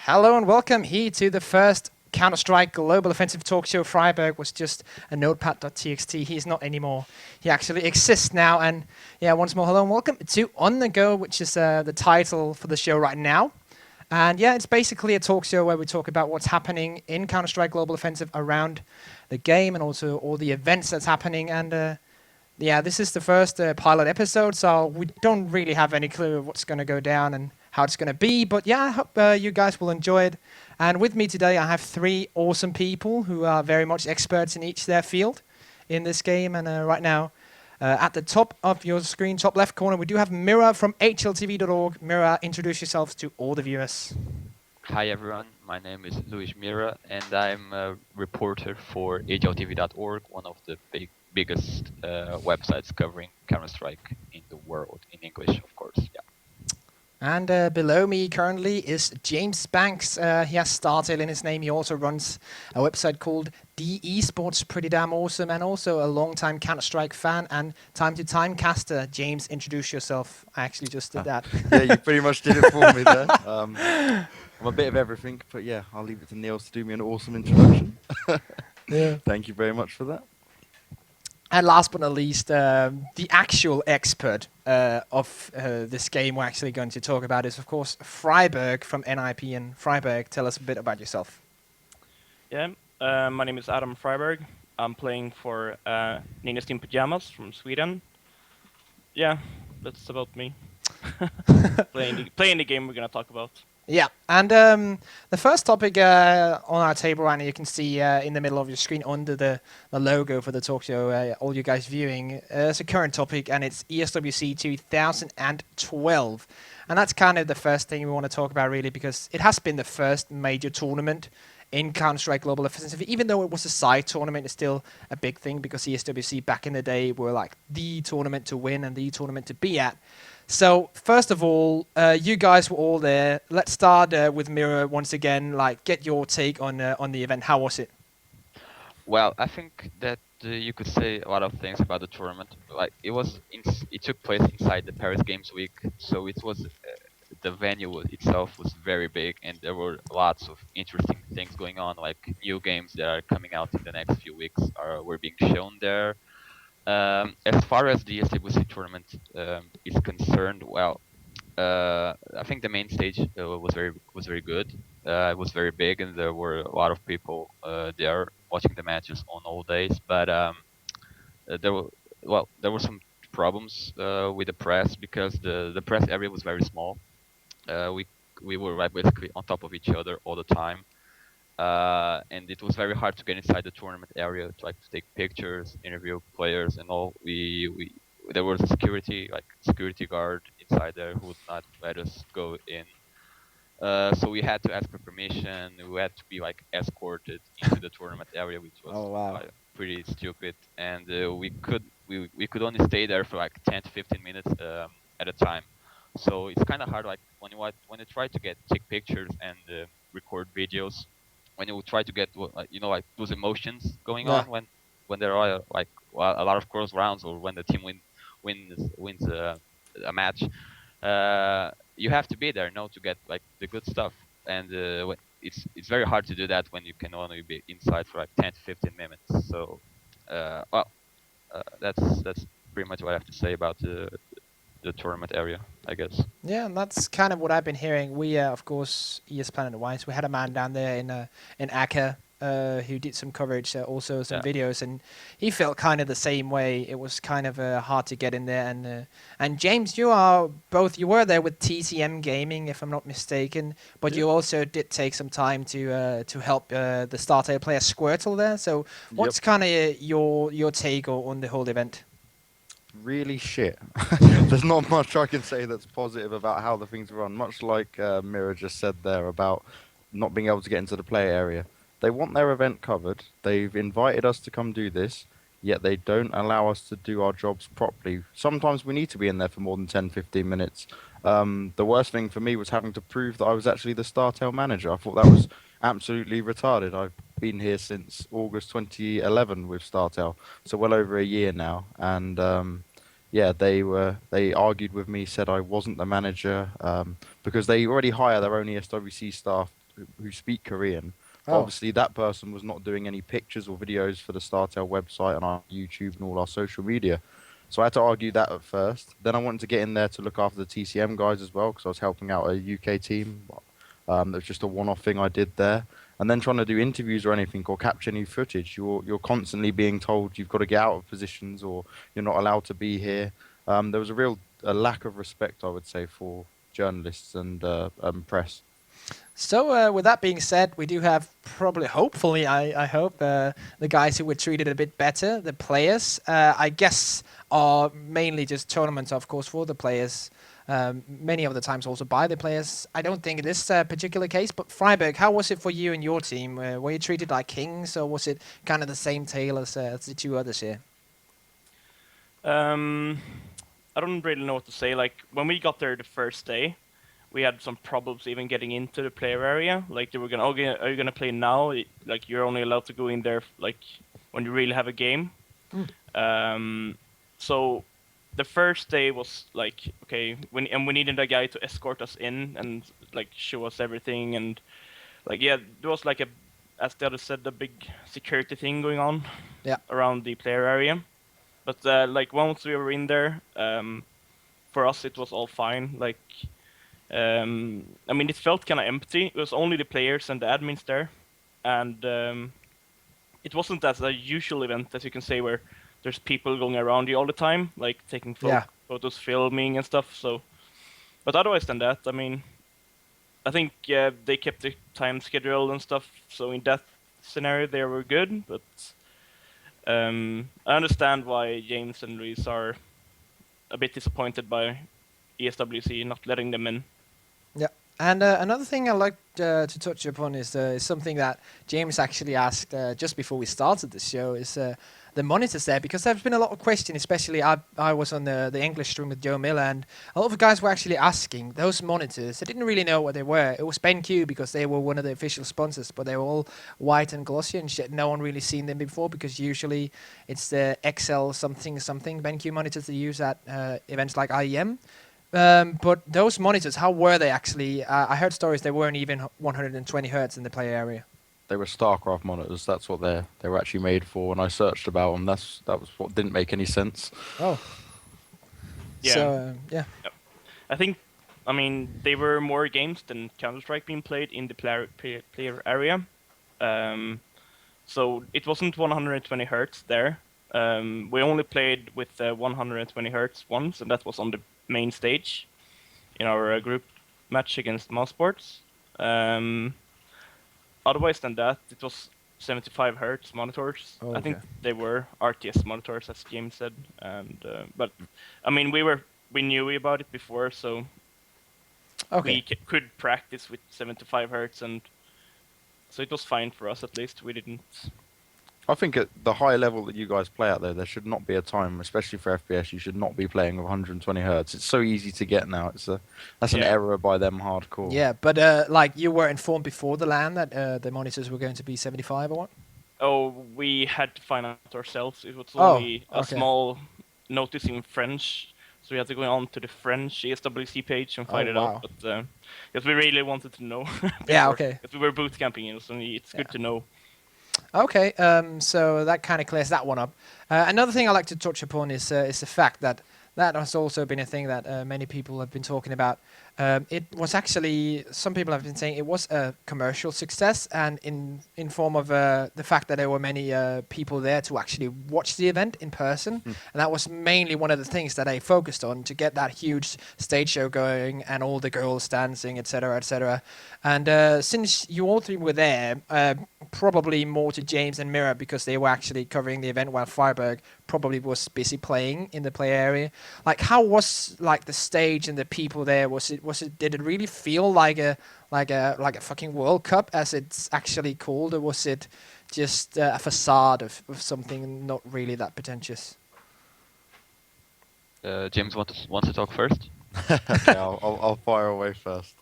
Hello and welcome here to the first Counter-Strike Global Offensive Talk Show. Friberg was just a notepad.txt. He's not anymore. He actually exists now. And yeah, once more, hello and welcome to On The Go, which is the title for the show right now. And yeah, it's basically a talk show where we talk about what's happening in Counter-Strike Global Offensive around the game and also all the events that's happening. And yeah, this is the first pilot episode, so we don't really have any clue of what's going to go down and how it's going to be. But yeah, I hope you guys will enjoy it. And with me today, I have three awesome people who are very much experts in each their field in this game. And right now, at the top of your screen, top left corner, we do have MIRAA from HLTV.org. MIRAA, introduce yourselves to all the viewers. Hi everyone, my name is MIRAA and I'm a reporter for HLTV.org, one of the biggest websites covering Counter-Strike in the world, in English of course. Yeah. And below me currently is James Banks. He has StarTale in his name. He also runs a website called D-eSports, pretty damn awesome, and also a long-time Counter-Strike fan and time-to-time caster. James, introduce yourself. I actually just did that. Yeah, you pretty much did it for me there. I'm a bit of everything, but yeah, I'll leave it to Niels to do me an awesome introduction. Yeah. Thank you very much for that. And last but not least, the actual expert of this game we're actually going to talk about is, of course, friberg from NIP. And friberg, tell us a bit about yourself. Yeah, my name is Adam Friberg. I'm playing for Nina's Team Pajamas from Sweden. Yeah, that's about me. playing the game we're gonna talk about. Yeah, and the first topic on our table right now, you can see in the middle of your screen under the logo for the talk show, all you guys viewing, it's a current topic, and it's ESWC 2012. And that's kind of the first thing we want to talk about, really, because it has been the first major tournament in Counter-Strike Global Offensive. Even though it was a side tournament, it's still a big thing, because ESWC back in the day were like the tournament to win and the tournament to be at. So first of all, you guys were all there. Let's start with MIRAA once again. Like, get your take on the event. How was it? Well, I think that you could say a lot of things about the tournament. Like it took place inside the Paris Games Week, so it was the venue itself was very big, and there were lots of interesting things going on. Like new games that are coming out in the next few weeks were being shown there. As far as the ESWC tournament is concerned, well, I think the main stage was very good. It was very big, and there were a lot of people there watching the matches on all days. But there were some problems with the press, because the press area was very small. We were right basically on top of each other all the time. And it was very hard to get inside the tournament area to take pictures, interview players, and all. There was a security guard inside there who would not let us go in. So we had to ask for permission. We had to be escorted into the tournament area, which was pretty stupid. And we could only stay there for 10 to 15 minutes at a time. So it's kind of hard, when you try to take pictures and record videos. When you try to get those emotions going on when there are a lot of close rounds, or when the team wins a match, you have to be there, to get the good stuff. And it's very hard to do that when you can only be inside for 10 to 15 minutes. So that's pretty much what I have to say about the tournament area, I guess. Yeah, and that's kind of what I've been hearing. We, of course, ES Planet Wise, we had a man down there in Akka who did some coverage, also some videos, and he felt kind of the same way. It was kind of hard to get in there. And James, you were there with TCM Gaming, if I'm not mistaken, but you also did take some time to help the StarTale player Squirtle there. So what's kind of your take on the whole event? Really shit. There's not much I can say that's positive about how the things run. Much like MIRAA just said there about not being able to get into the play area. They want their event covered. They've invited us to come do this, yet they don't allow us to do our jobs properly. Sometimes we need to be in there for more than 10, 15 minutes. The worst thing for me was having to prove that I was actually the StarTale manager. I thought that was absolutely retarded. I've been here since August 2011 with StarTale, so well over a year now. And yeah, they argued with me, said I wasn't the manager, because they already hire their own ESWC staff who speak Korean. But Oh. obviously, that person was not doing any pictures or videos for the StarTale website and our YouTube and all our social media. So I had to argue that at first. Then I wanted to get in there to look after the TCM guys as well because I was helping out a UK team. That was just a one-off thing I did there. And then trying to do interviews or anything or capture new footage, you're constantly being told you've got to get out of positions or you're not allowed to be here. There was a lack of respect, I would say, for journalists and press. So with that being said, we do have probably, hopefully, I hope, the guys who were treated a bit better, the players, I guess, are mainly just tournaments, of course, for the players. Many of the times also by the players. I don't think in this particular case, but Friberg, how was it for you and your team? Were you treated like kings, or was it kind of the same tale as the two others here? I don't really know what to say. Like, when we got there the first day, we had some problems even getting into the player area. Like, they were gonna, okay, are you gonna play now? Like, you're only allowed to go in there like when you really have a game. So the first day was like, okay, we needed a guy to escort us in and like show us everything, and like, yeah, there was like as the other said, a big security thing going on around the player area. But like, once we were in there, for us it was all fine. Like, I mean, it felt kind of empty. It was only the players and the admins there, and it wasn't as a usual event, as you can say, where there's people going around you all the time, like taking photos, filming and stuff. So, but otherwise than that, I mean, I think they kept the time schedule and stuff. So in that scenario, they were good. But I understand why James and Reese are a bit disappointed by ESWC not letting them in. Yeah. And another thing I'd like to touch upon is something that James actually asked just before we started the show, is the monitors there, because there's been a lot of questions, especially I was on the English stream with Joe Miller, and a lot of guys were actually asking those monitors. They didn't really know what they were. It was BenQ because they were one of the official sponsors, but they were all white and glossy and shit. No one really seen them before, because usually it's the XL something BenQ monitors they use at events like IEM. But those monitors, how were they actually? I heard stories they weren't even 120 hertz in the play area. They were StarCraft monitors. That's what they were actually made for. When I searched about them, that was what didn't make any sense. Oh. Yeah. So, yeah. I think, I mean, they were more games than Counter-Strike being played in the player area. So it wasn't 120 hertz there. We only played with 120 hertz once, and that was on the main stage in our group match against Mousesports. Otherwise than that, it was 75 hertz monitors. Oh, okay. I think they were RTS monitors, as James said. And but I mean, we knew about it before, so we could practice with 75 hertz, and so it was fine for us at least. We didn't. I think at the high level that you guys play out there should not be a time, especially for FPS, you should not be playing with 120 hertz. It's so easy to get now. That's an error by them hardcore. Yeah, but like, you were informed before the LAN that the monitors were going to be 75 or what? Oh, we had to find out ourselves. It was only a okay. small notice in French, so we had to go on to the French ESWC page and find it out. But because we really wanted to know. Yeah, okay. Because we were boot camping, so it's good to know. Okay, so that kind of clears that one up. Another thing I like to touch upon is the fact that has also been a thing that many people have been talking about. It was actually, some people have been saying it was a commercial success, and in form of the fact that there were many people there to actually watch the event in person, and that was mainly one of the things that I focused on, to get that huge stage show going and all the girls dancing, etc., etc. And since you all three were there, probably more to James and MIRAA, because they were actually covering the event while Friberg probably was busy playing in the play area. Like, how was like the stage and the people there? Did it really feel like a fucking World Cup, as it's actually called, or was it just a facade of something not really that pretentious? James wants to talk first. Okay, I'll fire away first.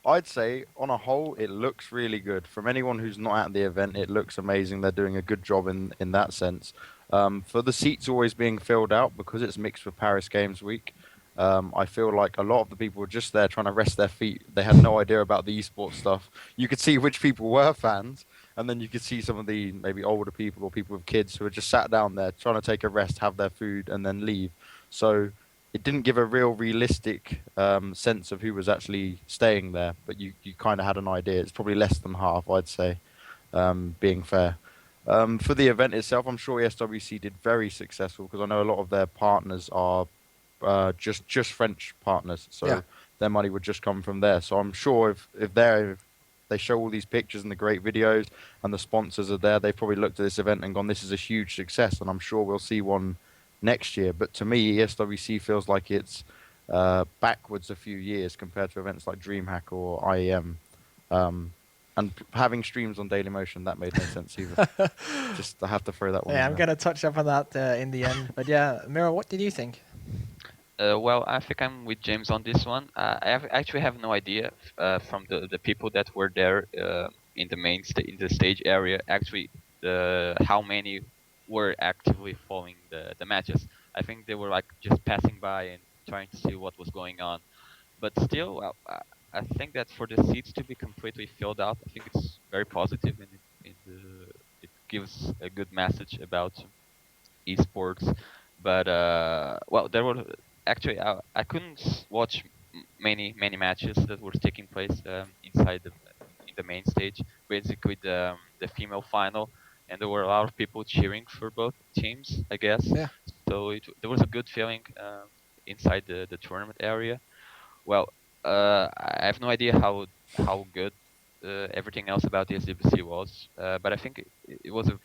I'd say, on a whole, it looks really good. From anyone who's not at the event, it looks amazing. They're doing a good job in that sense. For the seats always being filled out, because it's mixed with Paris Games Week, I feel like a lot of the people were just there trying to rest their feet. They had no idea about the esports stuff. You could see which people were fans, and then you could see some of the maybe older people or people with kids who were just sat down there trying to take a rest, have their food, and then leave. So it didn't give a real realistic sense of who was actually staying there, but you kind of had an idea. It's probably less than half, I'd say, being fair. For the event itself, I'm sure ESWC did very successful because I know a lot of their partners are just French partners, so Yeah. their money would just come from there. So I'm sure if they show all these pictures and the great videos and the sponsors are there, they've probably looked at this event and gone, this is a huge success, and I'm sure we'll see one next year. But to me, ESWC feels like it's backwards a few years compared to events like DreamHack or IEM. And having streams on Daily Motion, that made no sense either. Just I have to throw that one Yeah, in I'm there. gonna touch up on that in the end. But yeah, MIRAA, what did you think? Well, I think I'm with James on this one. Actually have no idea from the people that were there in the in the stage area. Actually, how many were actively following the matches. I think they were like just passing by and trying to see what was going on. But still, well, I think that for the seats to be completely filled out, I think it's very positive and it gives a good message about esports. But well, there were actually I couldn't watch many matches that were taking place inside in the main stage. Basically, the female final, and there were a lot of people cheering for both teams, I guess. Yeah. So there was a good feeling inside the tournament area. Well, I have no idea how good everything else about the SWC was, but I think it was a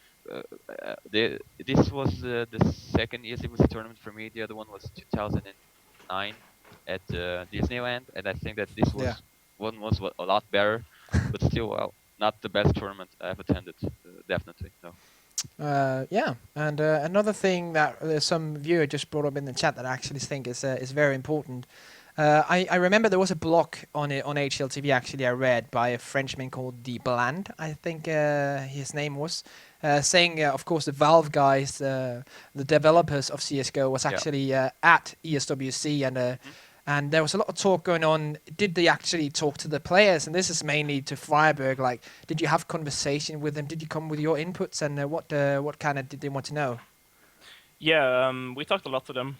this was the second ESWC tournament for me. The other one was 2009 at Disneyland, and I think that this was Yeah. one was a lot better, but still, well, not the best tournament I've attended. Definitely, no. Yeah, and another thing that some viewer just brought up in the chat that I actually think is very important. I remember there was a blog on it on HLTV actually I read by a Frenchman called D Bland, I think his name was, saying of course the Valve guys, the developers of CS:GO was actually at ESWC and there was a lot of talk going on. Did they actually talk to the players? And this is mainly to friberg. Like, did you have conversation with them? Did you come with your inputs? And what kind of did they want to know? Yeah, we talked a lot to them.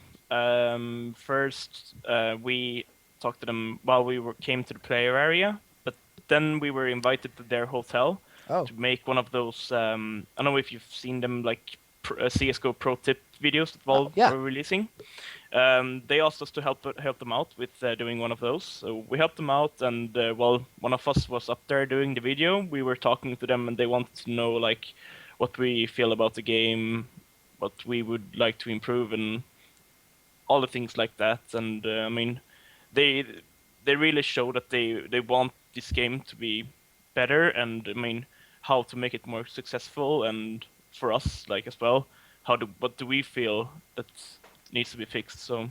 First, we talked to them while came to the player area, but then we were invited to their hotel to make one of those. I don't know if you've seen them, like CS:GO pro tip videos that Valve were releasing. They asked us to help them out with doing one of those. So we helped them out, and while one of us was up there doing the video, we were talking to them, and they wanted to know like what we feel about the game, what we would like to improve, and all the things like that. And I mean, they really show that they want this game to be better, and I mean how to make it more successful, and for us like as well, what do we feel that needs to be fixed. So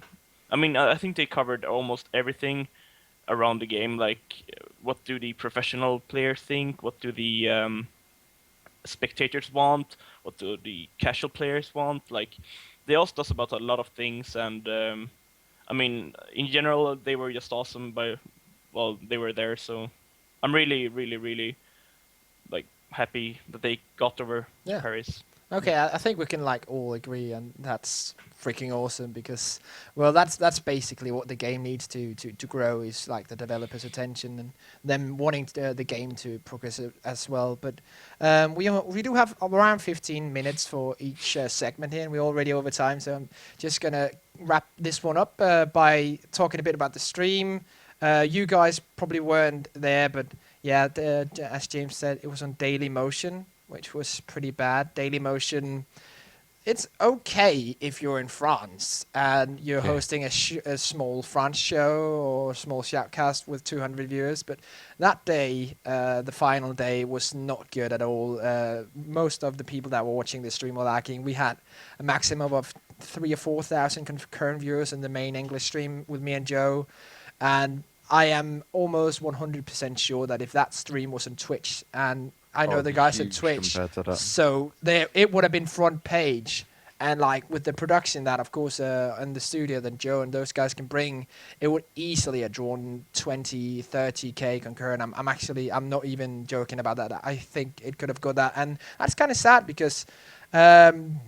I mean, I think they covered almost everything around the game, like what do the professional players think, what do the spectators want, what do the casual players want. Like, they asked us about a lot of things, and I mean, in general, they were just awesome. They were there, so I'm really like happy that they got over to Paris. Okay, I think we can like all agree, and that's freaking awesome because, well, that's basically what the game needs to grow is like the developers' attention and them wanting the game to progress as well. But we do have around 15 minutes for each segment here, and we're already over time, so I'm just gonna wrap this one up by talking a bit about the stream. You guys probably weren't there, but yeah, as James said, it was on Daily Motion, which was pretty bad. Daily Motion, it's okay if you're in France and you're hosting a small France show or a small shoutcast with 200 viewers, but that day, the final day, was not good at all. Most of the people that were watching the stream were lagging. We had a maximum of 3,000 or 4,000 concurrent viewers in the main English stream with me and Joe, and I am almost 100% sure that if that stream was on Twitch, and I know the guys at Twitch, so it would have been front page, And like with the production that, of course, in the studio that Joe and those guys can bring, it would easily have drawn 20, 30K concurrent. I'm not even joking about that. I think it could have got that, and that's kind of sad because, and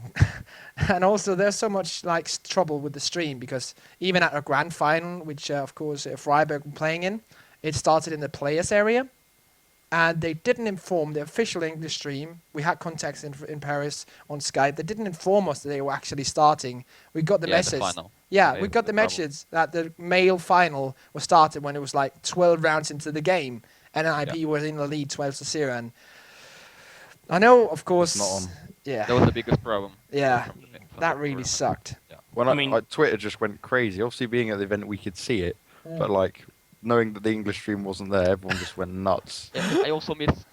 also there's so much like trouble with the stream because even at a grand final, which of course Freiburg were playing in, it started in the players area. And they didn't inform the official English stream. We had contacts in Paris on Skype. They didn't inform us that they were actually starting. We got the message. The final. Yeah, we got the message that the male final was started when it was like 12 rounds into the game, and NIP was in the lead 12-0. And I know, of course, Not on. yeah, That was the biggest problem. yeah, from that the really tournament. sucked. Yeah. When I mean- Twitter just went crazy. Obviously, being at the event, we could see it, but like knowing that the English stream wasn't there, everyone just went nuts. Yeah, I also missed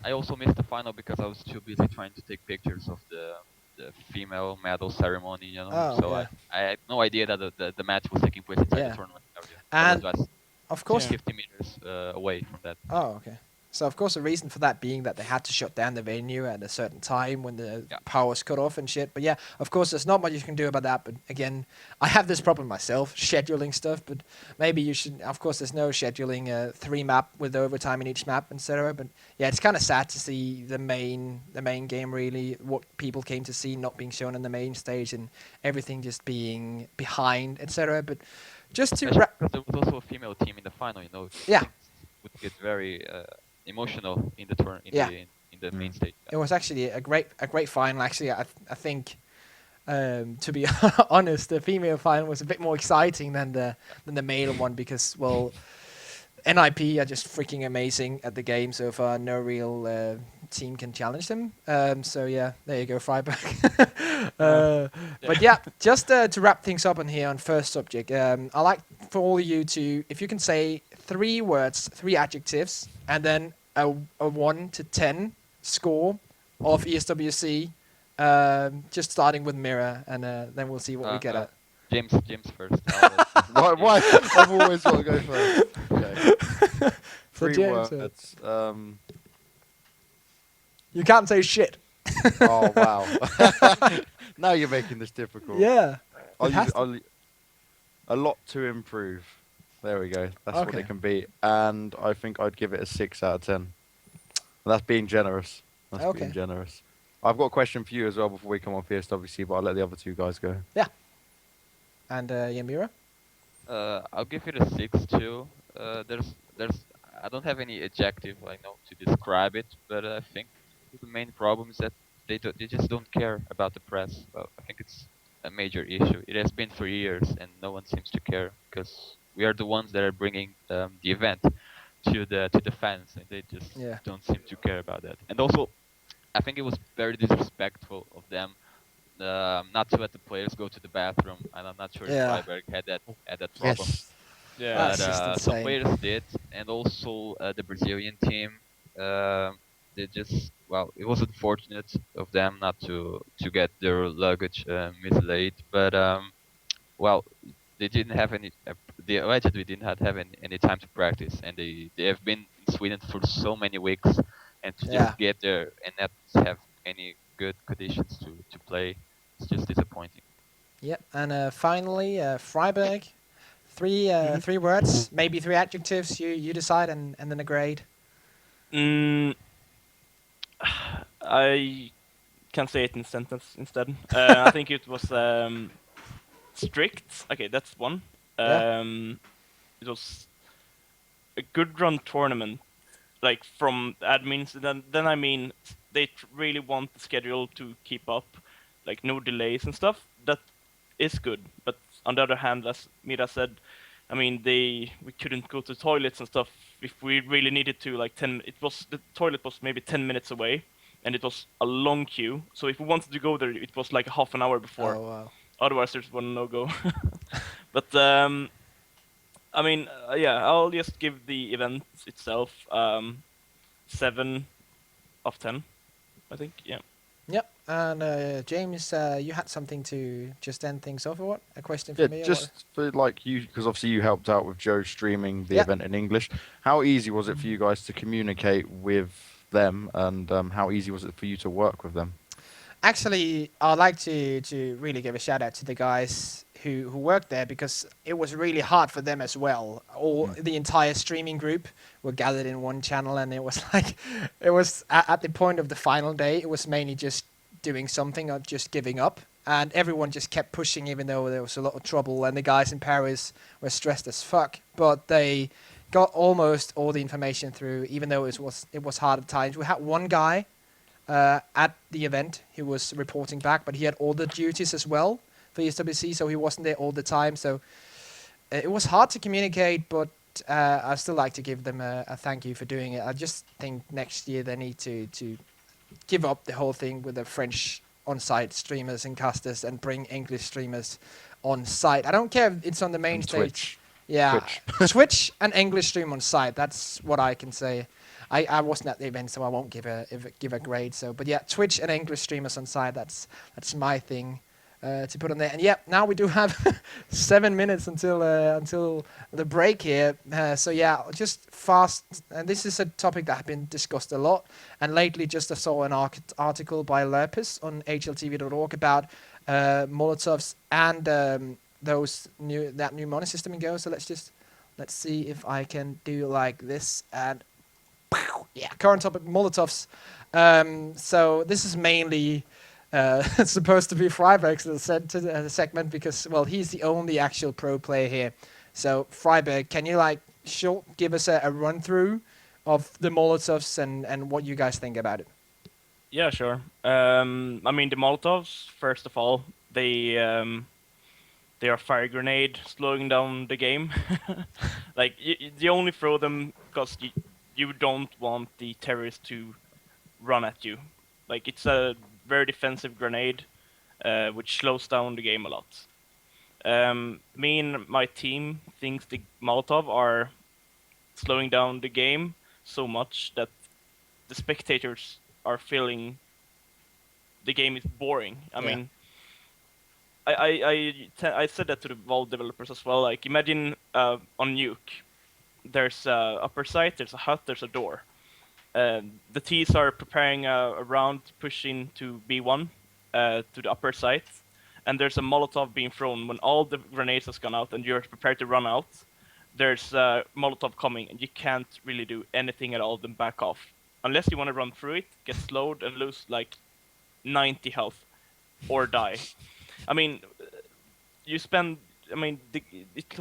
the final because I was too busy trying to take pictures of the female medal ceremony, you know. Oh, So yeah. I had no idea that the match was taking place inside Yeah. the tournament area. And I was of course, 50 meters away from that. oh, okay. So of course the reason for that being that they had to shut down the venue at a certain time when the power was cut off and shit. But yeah, of course there's not much you can do about that. But again, I have this problem myself, scheduling stuff. But maybe you should. Of course, there's no scheduling 3 map with overtime in each map, etc. But yeah, it's kind of sad to see the main game really, what people came to see not being shown on the main stage and everything just being behind, etc. But just to Especially because there was also a female team in the final, you know. Yeah. Things would get very emotional in the in the main stage. It was actually a great final. Actually, I think, to be honest, the female final was a bit more exciting than the male one because, well, NIP are just freaking amazing at the game so far. No real team can challenge them. So yeah, there you go, Freiburg. But yeah, just to wrap things up on here on first subject, I like for all of you to, if you can say 3 words, 3 adjectives, and then a 1 to 10 score of ESWC, just starting with MIRAA, and then we'll see what we get at. James first. Why? I've always got to go first. Okay. So 3 James, words. you can't say shit. Oh wow! Now you're making this difficult. Yeah. A lot to improve. There we go. That's what Okay. it can be, and I think I'd give it a 6 out of 10. That's being generous. That's Okay. being generous. I've got a question for you as well before we come on PSWC, but I'll let the other 2 guys go. And MIRAA? I'll give it a 6 too. There's I don't have any adjective to describe it, but I think the main problem is that they just don't care about the press. Well, I think it's a major issue. It has been for years, and no one seems to care because we are the ones that are bringing the event to the fans, and they just don't seem to care about that. And also, I think it was very disrespectful of them not to let the players go to the bathroom, and I'm not sure if Freiburg had that problem. Yes. Yeah. That's just But some insane. players did, and also the Brazilian team. They just it was unfortunate of them not to get their luggage mislaid, but they didn't have any. They allegedly didn't have any time to practice, and they have been in Sweden for so many weeks, and to just get there and not have any good conditions to play, it's just disappointing. Yep. And finally, Freiburg. 3 words, maybe 3 adjectives. You decide, and then a grade. I can say it in a sentence instead. I think it was strict. Okay, that's one. It was a good run tournament, like from the admins. Then I mean, they really want the schedule to keep up, like no delays and stuff. That is good. But on the other hand, as Mira said, I mean, we couldn't go to toilets and stuff if we really needed to. Like the toilet was maybe 10 minutes away, and it was a long queue. So if we wanted to go there, it was like half an hour before. Oh wow. Otherwise, there's one no-go. But I mean, I'll just give the event itself 7 of 10. I think, yeah. Yep. And James, you had something to just end things off, or what? A question for Yeah, me? Or just for like you, because obviously you helped out with Joe streaming the event in English. How easy was it for you guys to communicate with them, and how easy was it for you to work with them? Actually, I'd like to really give a shout out to the guys who worked there because it was really hard for them as well. All the entire streaming group were gathered in one channel, and it was like it was at the point of the final day. It was mainly just doing something or just giving up, and everyone just kept pushing, even though there was a lot of trouble. And the guys in Paris were stressed as fuck, but they got almost all the information through, even though it was hard at times. We had one guy at the event who was reporting back, but he had all the duties as well for ESWC, so he wasn't there all the time. So it was hard to communicate, but I still like to give them a thank you for doing it. I just think next year they need to give up the whole thing with the French on-site streamers and casters and bring English streamers on site. I don't care if it's on the main And stage. Twitch. Yeah, Twitch. Twitch and English stream on site. That's what I can say. I wasn't at the event, so I won't give a grade. So, but yeah, Twitch and English streamers on site. That's my thing to put on there. And yeah, now we do have 7 minutes until the break here. So yeah, just fast. And this is a topic that has been discussed a lot. And lately, just I saw an article by Lerpus on hltv.org about Molotovs and that new money system in Go. So let's see if I can do like this and yeah, current topic Molotovs. So this is mainly supposed to be friberg's segment because well he's the only actual pro player here. So Friberg, can you give us a run through of the Molotovs and what you guys think about it? Yeah, sure. I mean, the Molotovs, first of all, they are fire grenade, slowing down the game. Like, you only throw them because you don't want the terrorists to run at you. Like, it's a very defensive grenade, which slows down the game a lot. Me and my team thinks the Molotov are slowing down the game so much that the spectators are feeling the game is boring. I mean, I said that to the Valve developers as well. Like, imagine on Nuke, there's a upper site, there's a hut, there's a door. The T's are preparing a round pushing to B1 to the upper site, and there's a Molotov being thrown when all the grenades has gone out and you're prepared to run out. There's a Molotov coming, and you can't really do anything at all than back off. Unless you want to run through it, get slowed, and lose like 90 health, or die. I mean, it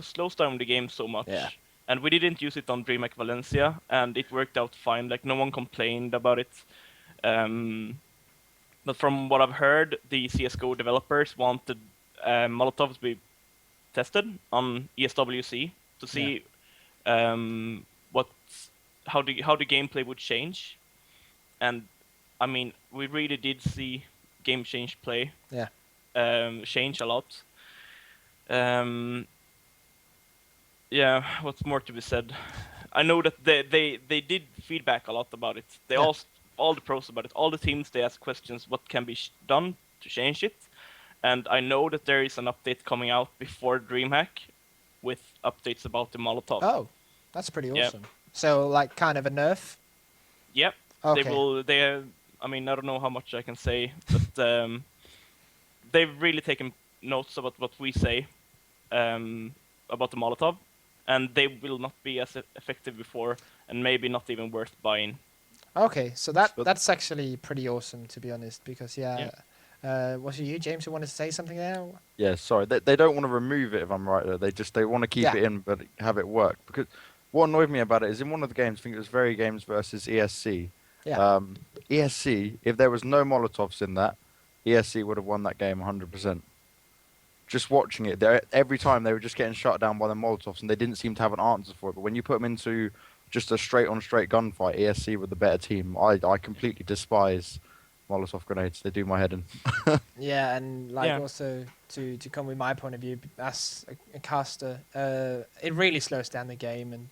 slows down the game so much. Yeah. And we didn't use it on DreamHack Valencia, and it worked out fine. Like, no one complained about it. But from what I've heard, the CSGO developers wanted Molotovs to be tested on ESWC to see how the gameplay would change. And I mean, we really did see game change play. Yeah. Change a lot. Yeah, what's more to be said? I know that they did feedback a lot about it. They asked all the pros about it. All the teams, they asked questions, what can be done to change it. And I know that there is an update coming out before DreamHack with updates about the Molotov. Oh, that's pretty awesome. So, like, kind of a nerf? Yep. Okay. I mean, I don't know how much I can say, but they've really taken notes about what we say about the Molotov, and they will not be as effective before, and maybe not even worth buying. Okay, so that's actually pretty awesome, to be honest, because was it you, James, who wanted to say something there? Yeah, sorry. They don't want to remove it, if I'm right. They want to keep it in, but have it work. Because what annoyed me about it is in one of the games, I think it was Very Games versus ESC. Yeah. ESC, if there was no Molotovs in that, ESC would have won that game 100%. Just watching it, every time they were just getting shut down by the Molotovs, and they didn't seem to have an answer for it. But when you put them into just a straight-on-straight gunfight, ESC were the better team. I completely despise Molotov grenades. They do my head in. Yeah, and also to come with my point of view as a caster, it really slows down the game, and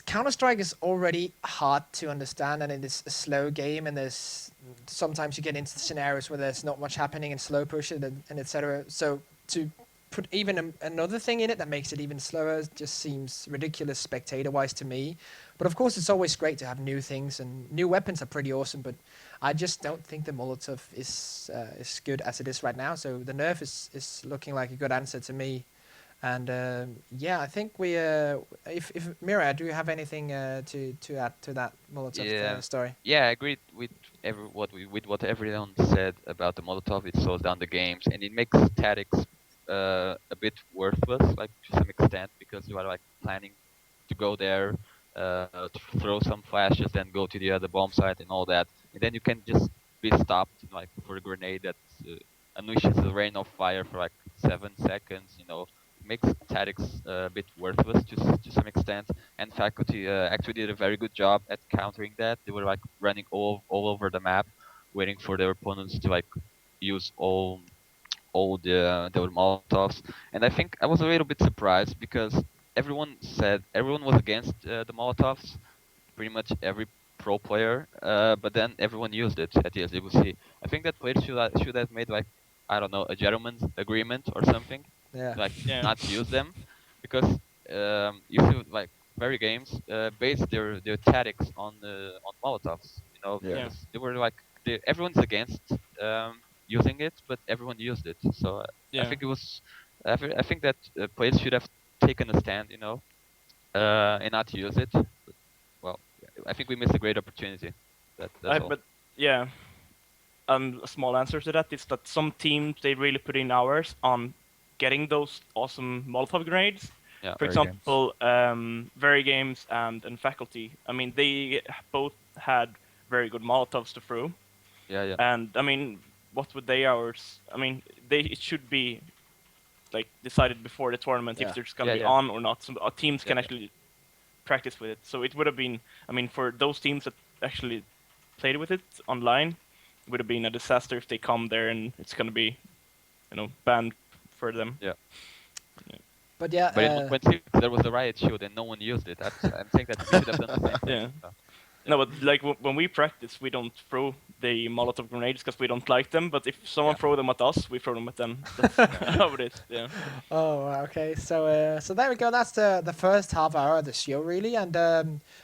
Counter-Strike is already hard to understand, and it is a slow game, and there's sometimes you get into scenarios where there's not much happening and slow push it and etc. So to put even another thing in it that makes it even slower just seems ridiculous spectator-wise to me. But of course, it's always great to have new things, and new weapons are pretty awesome. But I just don't think the Molotov is good as it is right now. So the nerf is looking like a good answer to me. And yeah, I think we if MIRAA, do you have anything to add to that Molotov Yeah, story? yeah, I agree with with what everyone said about the Molotov. It slows down the games and it makes statics a bit worthless, like to some extent, because you are like planning to go there, to throw some flashes, then go to the other bomb site and all that, and then you can just be stopped like for a grenade that unleashes a rain of fire for like 7 seconds. You know, makes statics a bit worthless to some extent. And faculty actually did a very good job at countering that. They were like running all over the map, waiting for their opponents to like use all the Molotovs. And I think I was a little bit surprised because everyone was against the Molotovs, pretty much every pro player, but then everyone used it at the ESWC. I think that players should have made like, I don't know, a gentleman's agreement or something, Yeah. like Yeah. not to use them, because you should like very games base their tactics on Molotovs, you know, Yeah. Yeah. because they were like everyone's against using it, but everyone used it. So I Yeah. think it was, I think that players should have taken a stand, you know, and not use it. Well, I think we missed a great opportunity. That's all. But yeah, a small answer to that is that some teams they really put in hours on getting those awesome Molotov grenades. Yeah. For Very games. example, Very Games and Faculty. I mean, they both had very good Molotovs to throw, Yeah. Yeah. and I mean, what would they hours? I mean, they it should be like decided before the tournament if Yeah. there's gonna Yeah. be Yeah. on or not, so teams Yeah. can actually practice with it. So it would have been, I mean, for those teams that actually played with it online, it would have been a disaster if they come there and it's gonna be, banned for them. Yeah. But yeah, But in 1.6 there was a riot shield and no one used it. I'm saying that we should have done the same thing. Yeah. So, yeah. No, but like when we practice, we don't throw the Molotov grenades because we don't like them. But if someone Yeah. throw them at us, we throw them at them. That's how it is. Yeah. oh, okay. So there we go. That's the first half hour of the show, really, and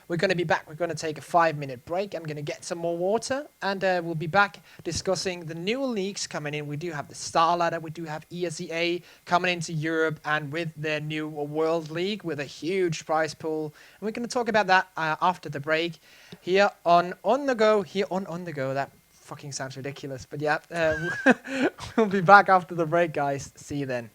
we're going to be back. We're going to take a 5-minute break. I'm going to get some more water, and we'll be back discussing the new leagues coming in. We do have the Star Ladder. We do have ESEA coming into Europe, and with their new World League with a huge prize pool. And we're going to talk about that after the break here on the go. Here on the go. That fucking sounds ridiculous, but yeah, we'll be back after the break, guys. See you then.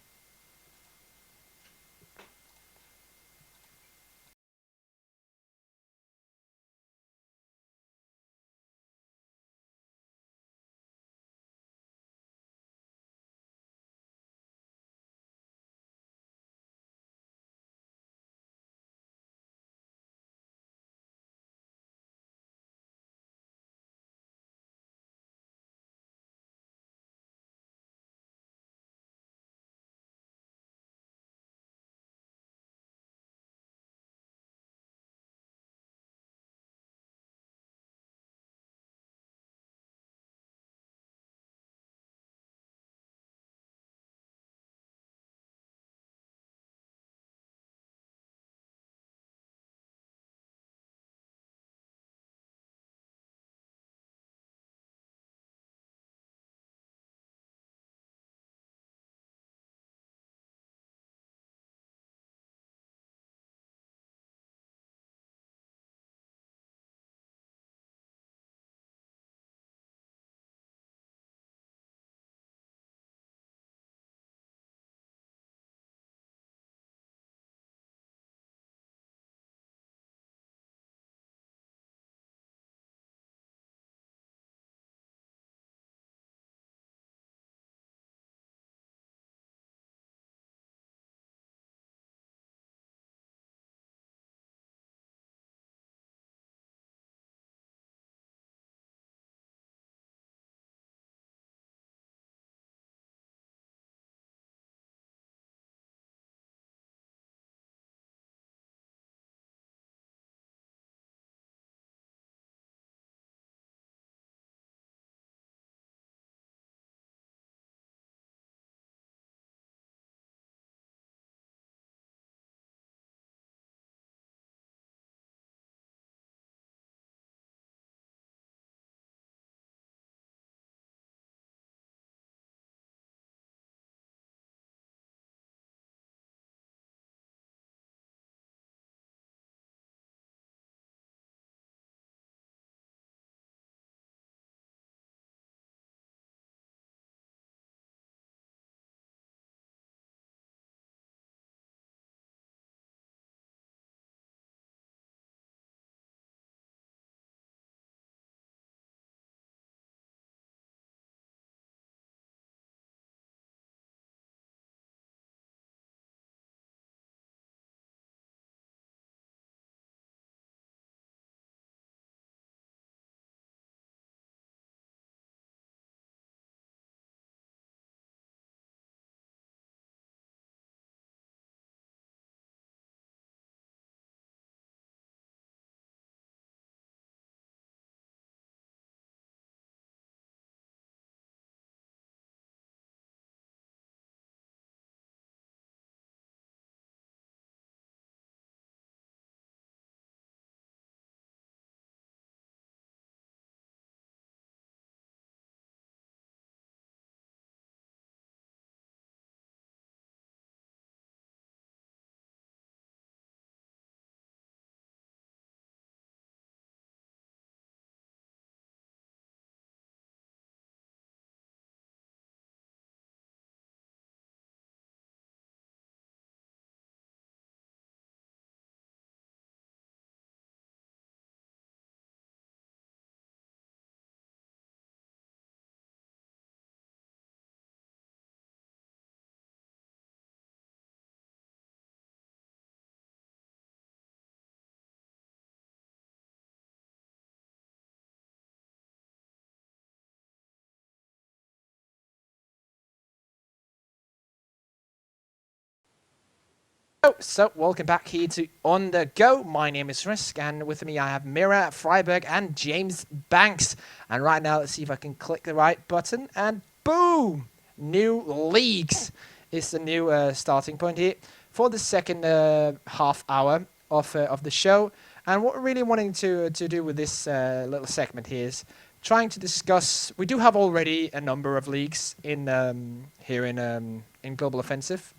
Oh, so welcome back here to On The Go. My name is rizc, and with me I have MIRAA, friberg, and James Banks. And right now, let's see if I can click the right button, and boom! New leagues is the new starting point here for the second half hour of the show. And what we're really wanting to do with this little segment here is trying to discuss. We do have already a number of leagues in here in Global Offensive.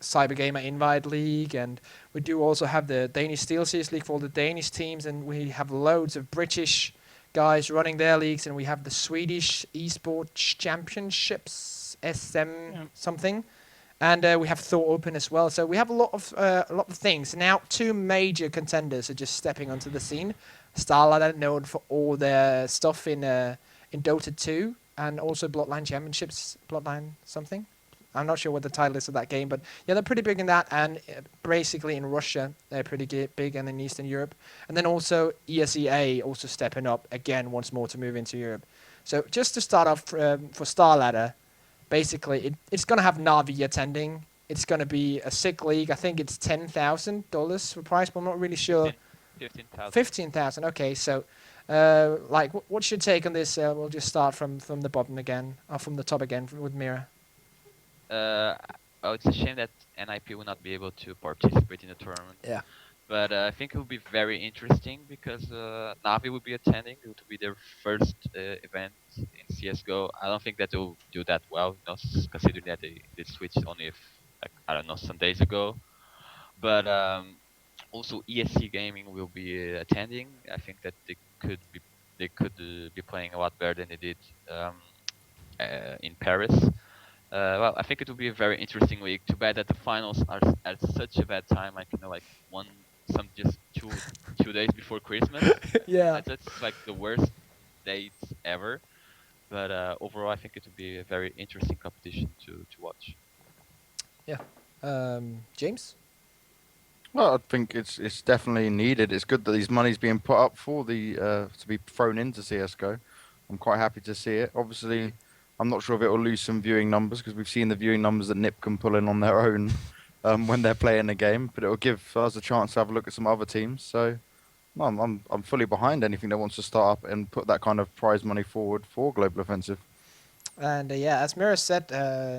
Cybergamer Invite League, and we do also have the Danish SteelSeries League for all the Danish teams, and we have loads of British guys running their leagues, and we have the Swedish eSports Championships, SM something, and we have Thor Open as well. So we have a lot of things. Now, two major contenders are just stepping onto the scene. StarTale, known for all their stuff in Dota 2, and also Bloodline Championships, Bloodline something. I'm not sure what the title is of that game, but yeah, they're pretty big in that, and basically in Russia, they're pretty big, and in Eastern Europe. And then also ESEA also stepping up again once more to move into Europe. So just to start off for StarLadder, basically it's going to have Navi attending. It's going to be a sick league. I think it's $10,000 for price, but I'm not really sure. 15,000. 15,000. Okay, so like, what's your take on this? We'll just start from the bottom again, or from the top again with MIRAA. Oh, it's a shame that NIP will not be able to participate in the tournament. Yeah. But I think it will be very interesting because Navi will be attending. It will be their first event in CS:GO. I don't think that they'll do that well, considering that they switched only, I don't know, some days ago. But also ESC Gaming will be attending. I think that they could be playing a lot better than they did in Paris. Well, I think it will be a very interesting week. Too bad that the finals are at such a bad time, like just two days before Christmas. Yeah. That's like the worst dates ever. But overall, I think it will be a very interesting competition to watch. James? Well, I think it's definitely needed. It's good that these money's being put up for the to be thrown into CS:GO. I'm quite happy to see it. Obviously, I'm not sure if it will lose some viewing numbers because we've seen the viewing numbers that NIP can pull in on their own when they're playing the game. But it will give us a chance to have a look at some other teams. So, no, I'm fully behind anything that wants to start up and put that kind of prize money forward for Global Offensive. And yeah, as MIRAA said,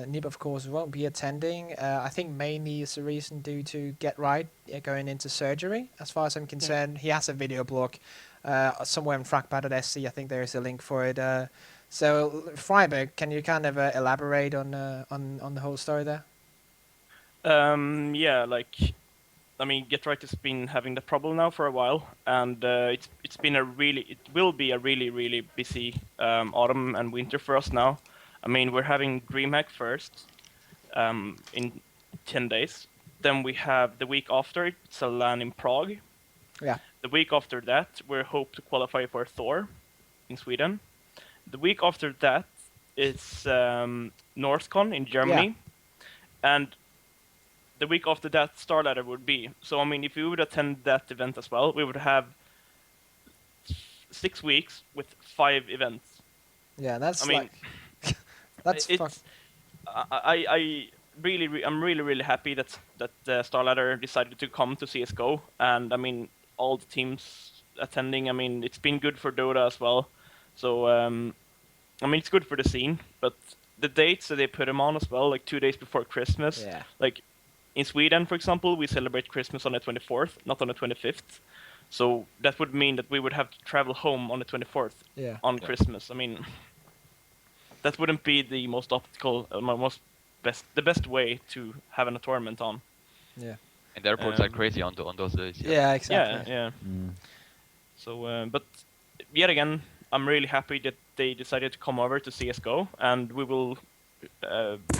NIP of course won't be attending. I think mainly is the reason due to Get Right going into surgery. As far as I'm concerned, he has a video blog somewhere in fragpad.sc. I think there is a link for it. So friberg, can you kind of elaborate on the whole story there? Yeah, like, I mean, Get Right has been having the problem now for a while, and it will be a really busy autumn and winter for us now. I mean, we're having DreamHack first in 10 days. Then we have the week after, it's a LAN in Prague. Yeah. The week after that, we hope to qualify for Thor in Sweden. The week after that, it's NorthCon in Germany. Yeah. And the week after that, StarLadder would be. So, I mean, if we would attend that event as well, we would have 6 weeks with 5 events. Yeah, that's, I mean, like... that's I'm really happy that StarLadder decided to come to CS:GO, and I mean all the teams attending. I mean, it's been good for Dota as well. So I mean, it's good for the scene, but the dates that they put them on as well, like 2 days before Christmas. Yeah. Like in Sweden, for example, we celebrate Christmas on the 24th, not on the 25th. So that would mean that we would have to travel home on the 24th on Christmas. I mean, that wouldn't be the most optical, the best way to have a tournament on. Yeah. And the airports are crazy on those days. Yeah, exactly. Yeah. So, but yet again, I'm really happy that they decided to come over to CS:GO, and we will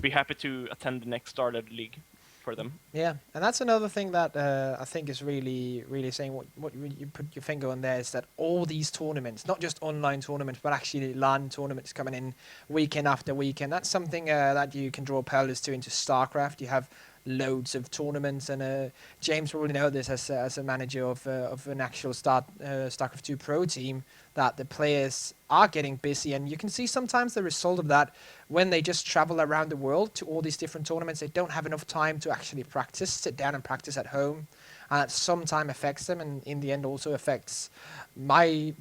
be happy to attend the next StarLadder League for them. Yeah, and that's another thing that I think is really saying what you put your finger on there is that all these tournaments, not just online tournaments, but actually LAN tournaments coming in weekend after weekend. That's something that you can draw parallels to into StarCraft. You have loads of tournaments. And James probably know this as a manager of an actual StarCraft 2 Pro team, that the players are getting busy, and you can see sometimes the result of that when they just travel around the world to all these different tournaments. They don't have enough time to actually practice, sit down and practice at home, and that sometimes affects them, and in the end also affects my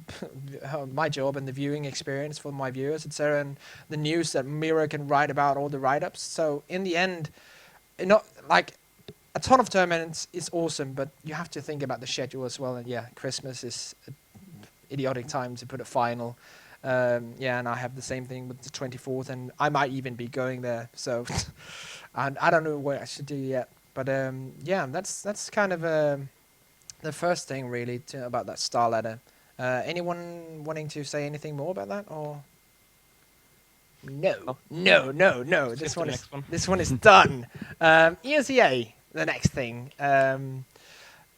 my job and the viewing experience for my viewers, etc., and the news that MIRAA can write about, all the write-ups. So in the end, not like a ton of tournaments is awesome, but you have to think about the schedule as well. And yeah, Christmas is an idiotic time to put a final. Yeah, and I have the same thing with the 24th, and I might even be going there. So, and I don't know what I should do yet. But yeah, that's kind of the first thing really about that star ladder. Anyone wanting to say anything more about that, or? No. Skip This to one the is next one. this one is done. ESEA, the next thing.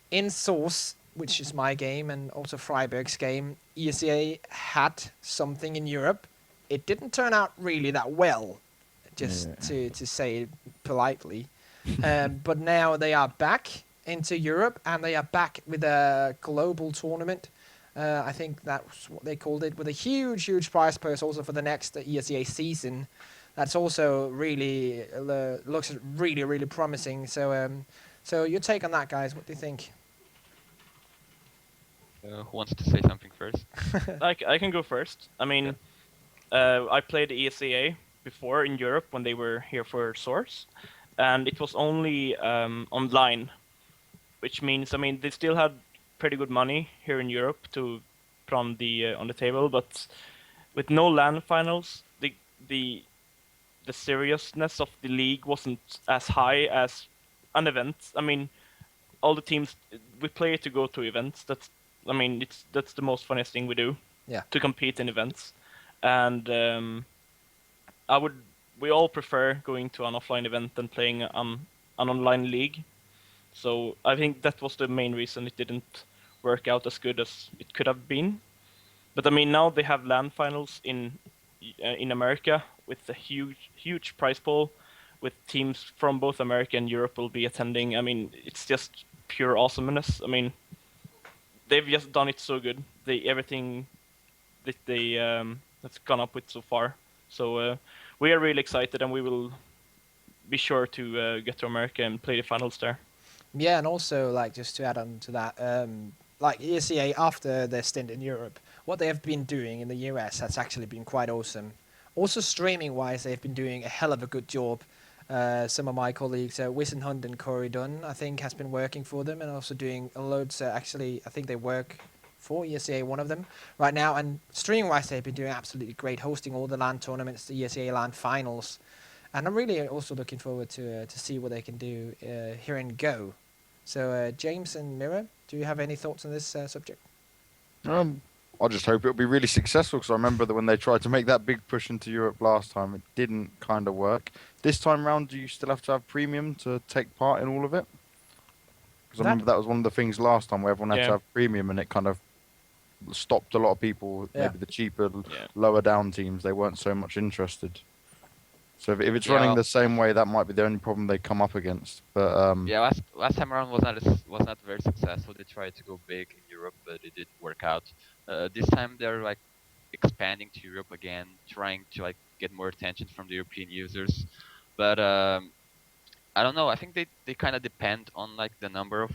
In Source, which is my game and also Friberg's game, ESEA had something in Europe. It didn't turn out really that well, just to say it politely. But now they are back into Europe, and they are back with a global tournament. I think that's what they called it, with a huge prize purse also for the next ESEA season. That's also really looks really promising. So your take on that, guys? What do you think? Who wants to say something first? I can go first. I mean, I played ESEA before in Europe when they were here for Source, and it was only online, which means, I mean, they still had pretty good money here in Europe to put on the table, but with no LAN finals, the seriousness of the league wasn't as high as an event. I mean, all the teams, we play to go to events. That's the most funniest thing we do. Yeah. To compete in events, and we all prefer going to an offline event than playing an online league. So I think that was the main reason it didn't work out as good as it could have been. But I mean, now they have LAN finals in America with a huge prize pool, with teams from both America and Europe will be attending. I mean, it's just pure awesomeness. I mean, they've just done it so good. Everything that they that's gone up with so far. So we are really excited, and we will be sure to get to America and play the finals there. Yeah, and also like just to add on to that, like ESEA after their stint in Europe, what they have been doing in the US has actually been quite awesome. Also streaming wise, they've been doing a hell of a good job. Some of my colleagues, Wissen Hunt and Corey Dunn, I think, has been working for them and also doing loads. Actually, I think they work for ESEA, one of them, right now. And streaming wise, they've been doing absolutely great, hosting all the LAN tournaments, the ESEA LAN finals. And I'm really also looking forward to see what they can do here in Go. So, James and MIRAA, do you have any thoughts on this subject? I just hope it'll be really successful, because I remember that when they tried to make that big push into Europe last time, it didn't kind of work. This time round, do you still have to have premium to take part in all of it? Because I remember that was one of the things last time where everyone had to have premium, and it kind of stopped a lot of people, maybe the cheaper, lower down teams, they weren't so much interested. So if it's running the same way, that might be the only problem they come up against. But yeah, last time around was not very successful. They tried to go big in Europe, but it didn't work out. This time they're like expanding to Europe again, trying to like get more attention from the European users. But I don't know. I think they kind of depend on like the number of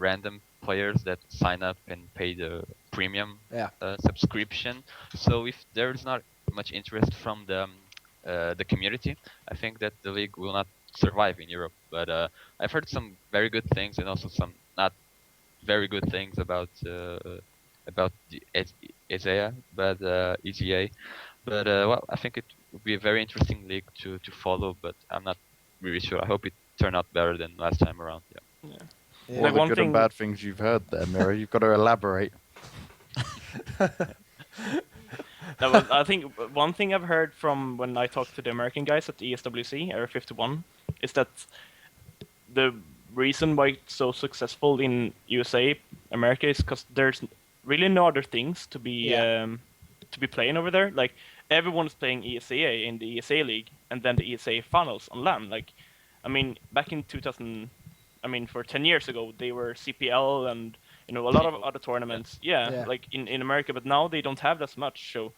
random players that sign up and pay the premium subscription. So if there's not much interest from the community, I think that the league will not survive in Europe. But I've heard some very good things and also some not very good things about the ESEA, but ESEA. But well, I think it would be a very interesting league to follow. But I'm not really sure. I hope it turned out better than last time around. Yeah. What are the good and bad things you've heard there, MIRAA? You've got to elaborate. I think one thing I've heard from when I talked to the American guys at the ESWC, Area 51, is that the reason why it's so successful in USA, America, is because there's really no other things to be playing over there. Like, everyone is playing ESEA in the ESEA League, and then the ESEA finals on LAN. Like, I mean, back in 2000, I mean, for 10 years ago, they were CPL and a lot of Team. other Yeah. tournaments. Yeah, Yeah, like in America, but now they don't have that much. So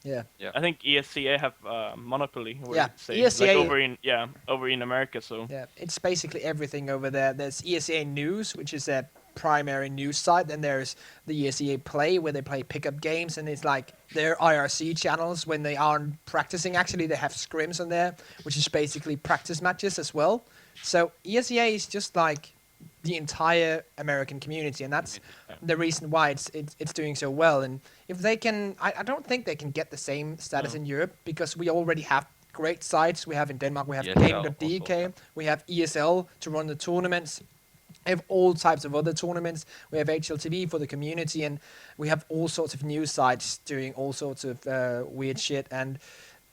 yeah, Yeah. I think ESCA have monopoly, or you yeah. could say, like ESEA, over in America. So yeah, it's basically everything over there. There's ESEA News, which is their primary news site. Then there's the ESEA Play, where they play pickup games, and it's like their IRC channels when they aren't practicing. Actually, they have scrims on there, which is basically practice matches as well. So ESEA is just like the entire American community, and that's Yeah. the reason why it's doing so well. And if they can, I don't think they can get the same status no. in Europe because we already have great sites. We have in Denmark, we have ESL Game.dk, also. Yeah. we have ESL to run the tournaments. We have all types of other tournaments. We have HLTV for the community, and we have all sorts of news sites doing all sorts of weird shit. And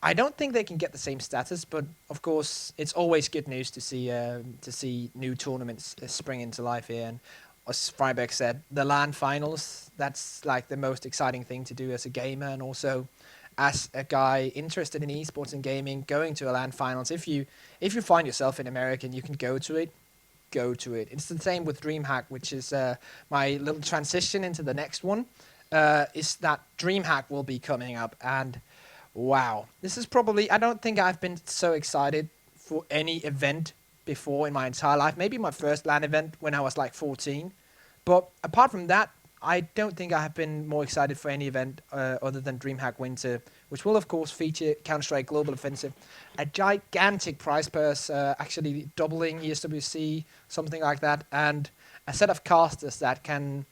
I don't think they can get the same status, but of course, it's always good news to see new tournaments spring into life here. And as Friberg said, the LAN finals, that's like the most exciting thing to do as a gamer, and also as a guy interested in esports and gaming, going to a LAN finals. If you find yourself in America and you can go to it, go to it. It's the same with DreamHack, which is my little transition into the next one. Is that DreamHack will be coming up, and wow, this is probably, I don't think I've been so excited for any event before in my entire life. Maybe my first LAN event when I was like 14. But apart from that, I don't think I have been more excited for any event other than DreamHack Winter, which will of course feature Counter-Strike Global Offensive, a gigantic prize purse, actually doubling ESWC, something like that, and a set of casters that can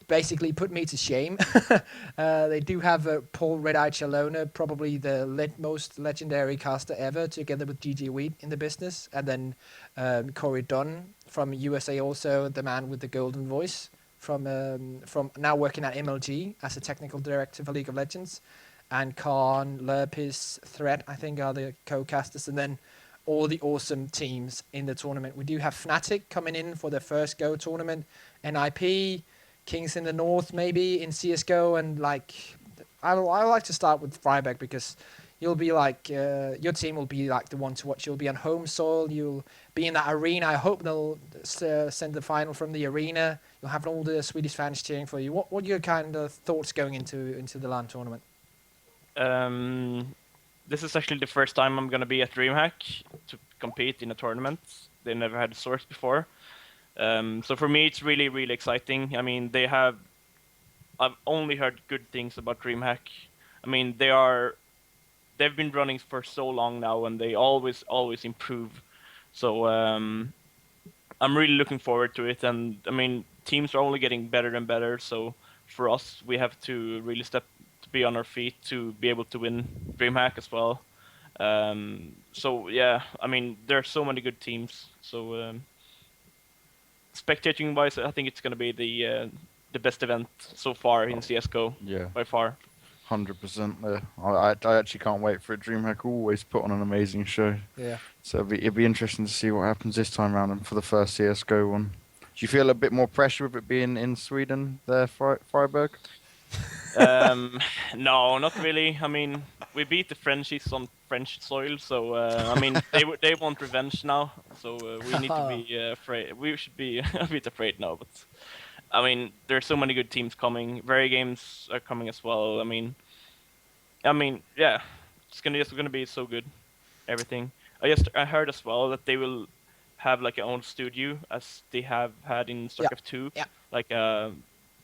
basically put me to shame. They do have Paul Red Eye Chalona, probably the most legendary caster ever, together with GG Wheat in the business, and then Corey Dunn from USA, also the man with the golden voice, from now working at MLG as a technical director for League of Legends, and Khan, Lurpis, Threat, I think are the co-casters, and then all the awesome teams in the tournament. We do have Fnatic coming in for their first Go tournament, NIP, Kings in the North maybe in CSGO, and like I like to start with Friberg because you'll be like your team will be like the one to watch. You'll be on home soil. You'll be in that arena. I hope they'll send the final from the arena. You'll have all the Swedish fans cheering for you. What are your kind of thoughts going into the LAN tournament? This is actually the first time I'm gonna be at DreamHack to compete in a tournament. They never had a source before. So for me, it's really, really exciting. I mean, I've only heard good things about DreamHack. I mean, they've been running for so long now, and they always improve. So I'm really looking forward to it. And I mean, teams are only getting better and better. So for us, we have to really to be on our feet to be able to win DreamHack as well. So yeah, I mean, there are so many good teams. So spectating wise, I think it's going to be the best event so far in CS:GO. Yeah. By far. 100% there. I actually can't wait for it. DreamHack always put on an amazing show. Yeah. So it'd be interesting to see what happens this time round and for the first CSGO one. Do you feel a bit more pressure with it being in Sweden there, Friberg? No, not really. I mean, we beat the Frenchies on French soil, so I mean, they want revenge now. So we need to be afraid. We should be a bit afraid now. But I mean, there are so many good teams coming. Very games are coming as well. I mean, yeah, it's gonna be so good. Everything. I heard as well that they will have like their own studio as they have had in StarCraft 2. Yeah. Like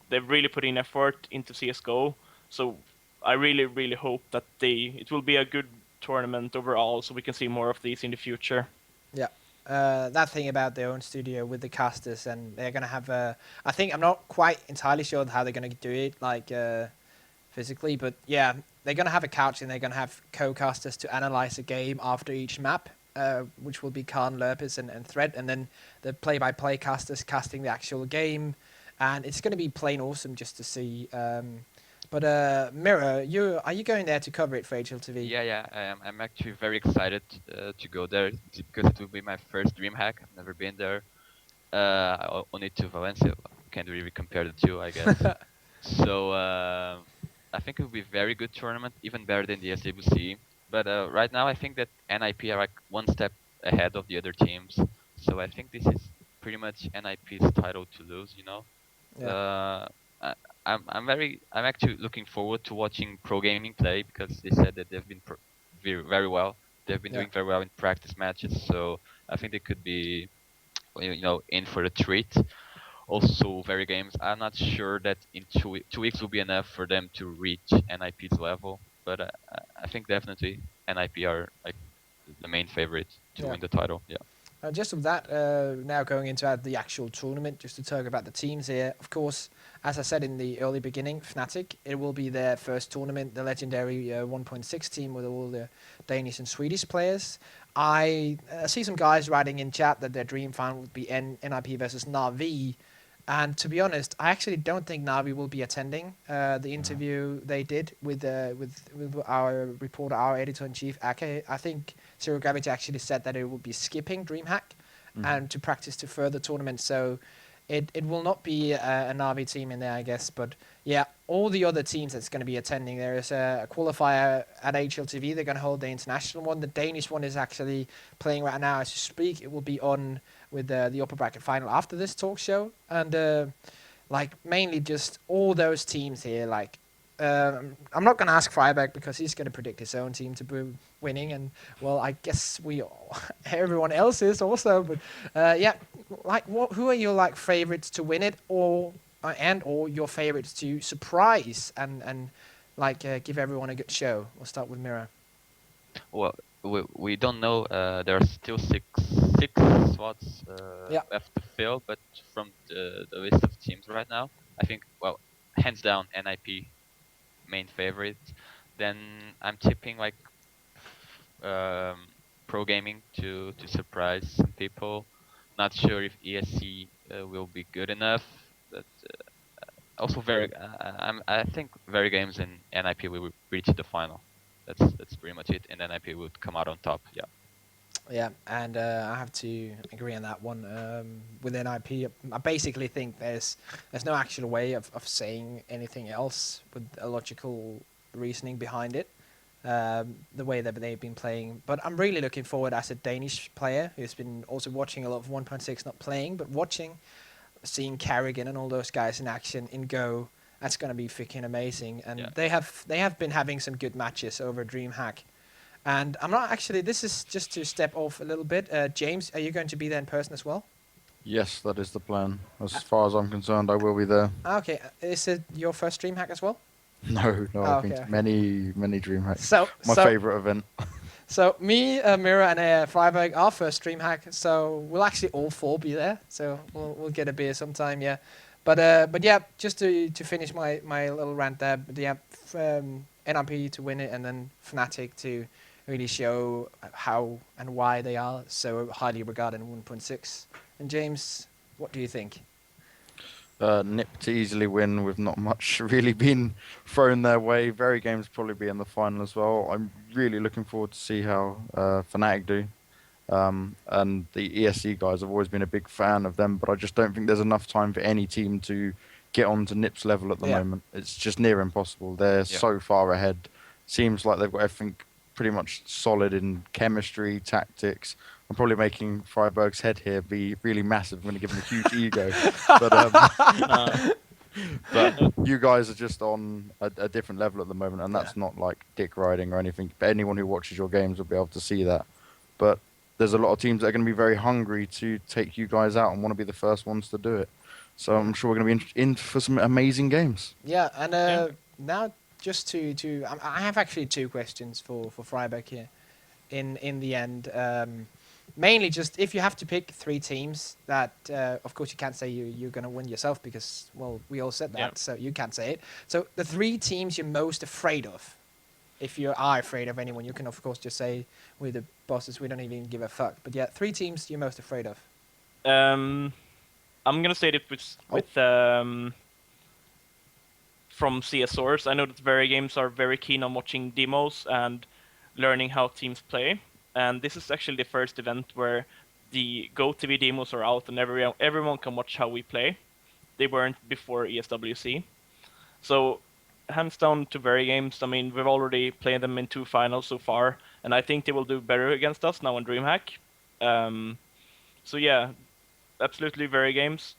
they've really put in effort into CS:GO. So I really, really hope that it will be a good tournament overall, so we can see more of these in the future. Yeah. That thing about their own studio with the casters, and they're gonna have I think I'm not quite entirely sure how they're gonna do it, like physically, but yeah, they're gonna have a couch and they're gonna have co-casters to analyze a game after each map, which will be Khan, Lurpis, and Thread, and then the play-by-play casters casting the actual game, and it's gonna be plain awesome just to see. But MIRAA, are you going there to cover it for HLTV? Yeah, I am. I'm actually very excited to go there because it will be my first DreamHack. I've never been there. Only to Valencia. Can't really compare the two, I guess. So I think it will be a very good tournament, even better than the SWC. But right now, I think that NIP are like one step ahead of the other teams. So I think this is pretty much NIP's title to lose. Yeah. I, I'm actually looking forward to watching pro gaming play because they said that they've been very well. They've been Yeah. doing very well in practice matches, so I think they could be, in for a treat. Also, very games. I'm not sure that in 2 weeks will be enough for them to reach NIP's level, but I think definitely NIP are like the main favorite to Yeah. win the title. Yeah. Just of that, now going into the actual tournament, just to talk about the teams here. Of course, as I said in the early beginning, Fnatic, it will be their first tournament, the legendary 1.6 team with all the Danish and Swedish players. I see some guys writing in chat that their dream final would be NIP versus Na'Vi. And to be honest, I actually don't think Navi will be attending the interview they did with our reporter, our editor-in-chief, Ake. I think Zero Gravity actually said that it will be skipping DreamHack and to practice to further tournaments. So it will not be a Navi team in there, I guess. But yeah, all the other teams that's going to be attending, there is a qualifier at HLTV. They're going to hold the international one. The Danish one is actually playing right now as you speak. It will be on with the upper bracket final after this talk show. And like mainly just all those teams here, like I'm not going to ask friberg because he's going to predict his own team to be winning, and well, I guess everyone else is also. But yeah, like who are your like favorites to win it, or your favorites to surprise and like give everyone a good show? We'll start with MIRAA. Well, we don't know. There are still six slots Yeah. left to fill, but from the list of teams right now, I think, well, hands down NIP main favorite. Then I'm tipping like pro gaming to surprise some people. Not sure if ESC will be good enough, but also I think very games in NIP will reach the final. That's pretty much it, and NIP would come out on top. Yeah. Yeah, and I have to agree on that one. With NIP, I basically think there's no actual way of saying anything else with a logical reasoning behind it. The way that they've been playing, but I'm really looking forward as a Danish player who's been also watching a lot of 1.6, not playing, but watching, seeing Carrigan and all those guys in action in Go. That's gonna be freaking amazing, and Yeah. they have been having some good matches over DreamHack. And I'm not actually, this is just to step off a little bit. James, are you going to be there in person as well? Yes, that is the plan. As far as I'm concerned, I will be there. Okay, is it your first DreamHack as well? No, I've been okay. to many DreamHacks. So, My favorite event. So me, MIRAA, and friberg are first DreamHack. So we'll actually all four be there. So we'll get a beer sometime, yeah. But yeah, just to finish my little rant there. But yeah, NRP to win it, and then Fnatic to really show how and why they are so highly regarded in 1.6. And James, what do you think? Nip to easily win with not much really being thrown their way. Very games probably be in the final as well. I'm really looking forward to see how Fnatic do. And the ESC guys, I've always been a big fan of them, but I just don't think there's enough time for any team to get onto Nip's level at the moment. It's just near impossible. They're so far ahead. Seems like they've got everything pretty much solid in chemistry, tactics. I'm probably making friberg's head here be really massive. I'm going to give him a huge ego. But you guys are just on a different level at the moment, and that's not like dick riding or anything. But anyone who watches your games will be able to see that. But there's a lot of teams that are going to be very hungry to take you guys out and want to be the first ones to do it. So I'm sure we're going to be in for some amazing games. Yeah, and now just to I have actually two questions for friberg here. In the end, mainly just if you have to pick three teams that, of course, you can't say you're going to win yourself because, well, we all said that, so you can't say it. So the three teams you're most afraid of, if you are afraid of anyone, you can, of course, just say we're the bosses, we don't even give a fuck. But yeah, three teams you're most afraid of. I'm going to say it with from CS Source. I know that very games are very keen on watching demos and learning how teams play. And this is actually the first event where the GoTV demos are out and everyone can watch how we play. They weren't before ESWC. So, hands down to very games. I mean, we've already played them in 2 finals so far, and I think they will do better against us now on DreamHack. So yeah, absolutely very games.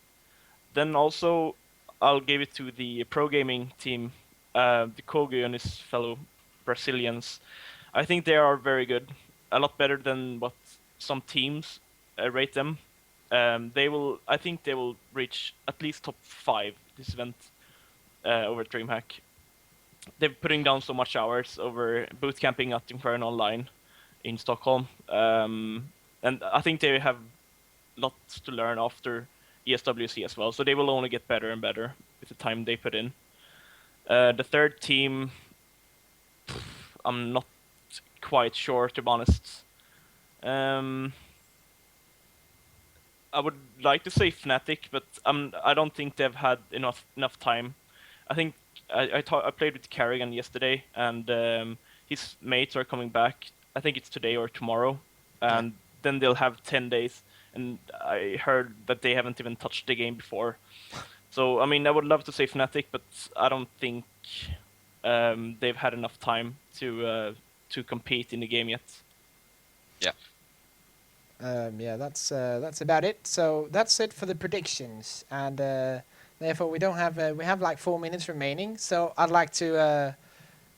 Then also, I'll give it to the pro gaming team, the Kogu and his fellow Brazilians. I think they are very good, a lot better than what some teams rate them. I think they will reach at least top 5 this event over at DreamHack. They're putting down so much hours over boot camping at Inferno Online in Stockholm, and I think they have lots to learn after ESWC as well. So they will only get better and better with the time they put in. The third team, I'm not quite sure, to be honest. I would like to say Fnatic, but I don't think they've had enough time. I think I played with Carrigan yesterday, and his mates are coming back. I think it's today or tomorrow, and then they'll have 10 days. And I heard that they haven't even touched the game before. So I mean, I would love to say Fnatic, but I don't think they've had enough time to compete in the game yet. Yeah. Yeah, that's about it. So that's it for the predictions, and therefore we don't have we have like 4 minutes remaining. So I'd like to